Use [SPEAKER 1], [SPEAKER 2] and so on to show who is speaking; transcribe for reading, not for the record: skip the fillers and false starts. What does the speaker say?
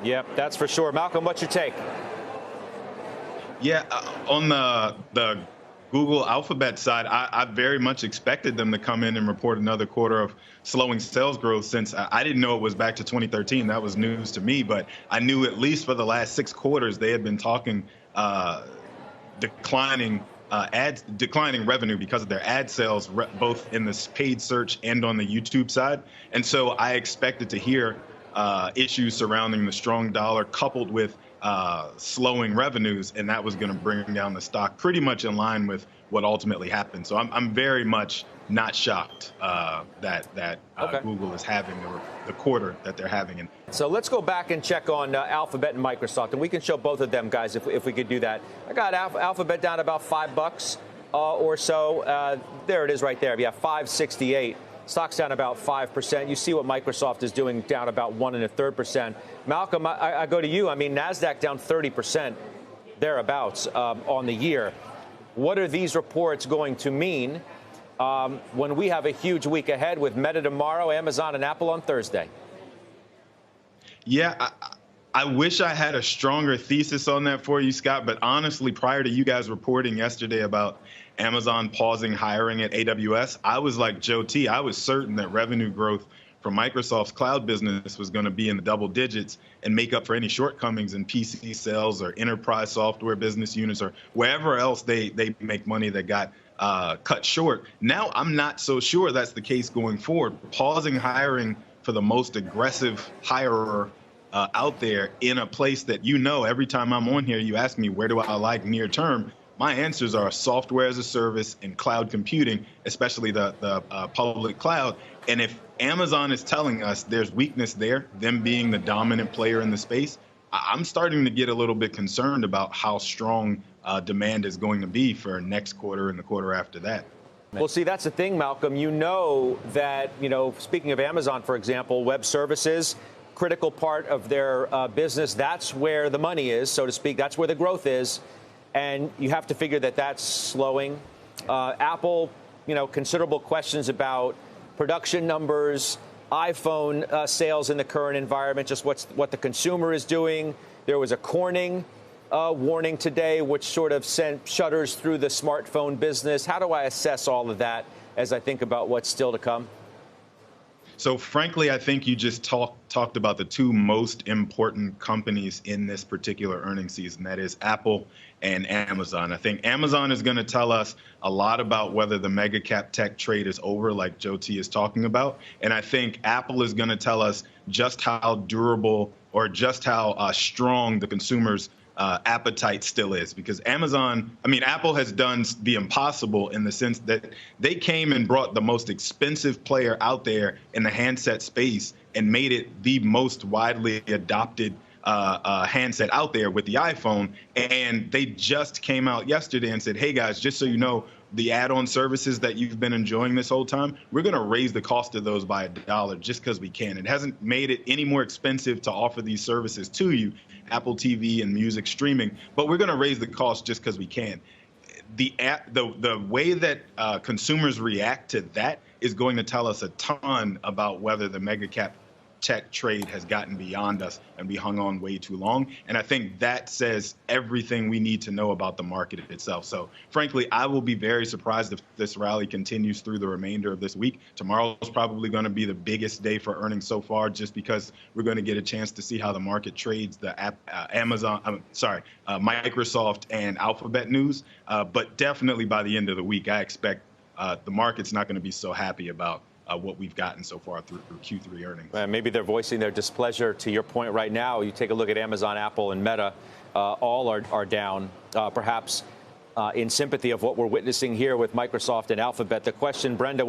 [SPEAKER 1] Yep, that's for sure. Malcolm, what's your take?
[SPEAKER 2] Yeah, on the Google Alphabet side, I very much expected them to come in and report another quarter of slowing sales growth, since I didn't know it was back to 2013. That was news to me, but I knew at least for the last 6 quarters they had been talking declining revenue because of their ad sales, both in the paid search and on the YouTube side. And so I expected to hear issues surrounding the strong dollar coupled with slowing revenues, and that was going to bring down the stock pretty much in line with what ultimately happened. So I'm very much not shocked that Google is having the quarter that they're having.
[SPEAKER 1] So let's go back and check on Alphabet and Microsoft, and we can show both of them, guys, if we could do that. I got Alphabet down about $5 or so. There it is right there. Yeah, $5.68. Stock's down about 5%. You see what Microsoft is doing, down about 1 1/3%. Malcolm, I go to you. I mean, NASDAQ down 30% thereabouts on the year. What are these reports going to mean when we have a huge week ahead with Meta tomorrow, Amazon and Apple on Thursday?
[SPEAKER 2] Yeah, I wish I had a stronger thesis on that for you, Scott. But honestly, prior to you guys reporting yesterday about Amazon pausing hiring at AWS, I was like Joe T. I was certain that revenue growth from Microsoft's cloud business was going to be in the double digits and make up for any shortcomings in PC sales or enterprise software business units or wherever else they make money that got cut short. Now, I'm not so sure that's the case going forward. Pausing hiring for the most aggressive hirer out there in a place that, every time I'm on here, you ask me, where do I like near term? My answers are software as a service and cloud computing, especially the public cloud. And if Amazon is telling us there's weakness there, them being the dominant player in the space, I'm starting to get a little bit concerned about how strong demand is going to be for next quarter and the quarter after that.
[SPEAKER 1] Well, see, that's the thing, Malcolm. You know that, speaking of Amazon, for example, web services, critical part of their business. That's where the money is, so to speak. That's where the growth is. And you have to figure that that's slowing. Apple, considerable questions about production numbers, iPhone sales in the current environment, just what the consumer is doing. There was a Corning warning today, which sort of sent shudders through the smartphone business. How do I assess all of that as I think about what's still to come?
[SPEAKER 2] So, frankly, I think you just talked about the two most important companies in this particular earnings season. That is Apple and Amazon. I think Amazon is going to tell us a lot about whether the mega cap tech trade is over, like Joe T is talking about. And I think Apple is going to tell us just how durable or just how strong the consumer's appetite still is, because Apple has done the impossible in the sense that they came and brought the most expensive player out there in the handset space and made it the most widely adopted handset out there with the iPhone. And they just came out yesterday and said, hey, guys, just so you know, the add-on services that you've been enjoying this whole time, we're going to raise the cost of those by $1 just because we can. It hasn't made it any more expensive to offer these services to you, Apple TV and music streaming, but we're going to raise the cost just because we can. The way that consumers react to that is going to tell us a ton about whether the mega cap tech trade has gotten beyond us and we hung on way too long. And I think that says everything we need to know about the market itself. So frankly, I will be very surprised if this rally continues through the remainder of this week. Tomorrow is probably going to be the biggest day for earnings so far, just because we're going to get a chance to see how the market trades the Microsoft and Alphabet news. But definitely by the end of the week, I expect the market's not going to be so happy about what we've gotten so far through Q3 earnings.
[SPEAKER 1] Maybe they're voicing their displeasure. To your point right now, you take a look at Amazon, Apple, and Meta, all are down, perhaps in sympathy of what we're witnessing here with Microsoft and Alphabet. The question, Brenda,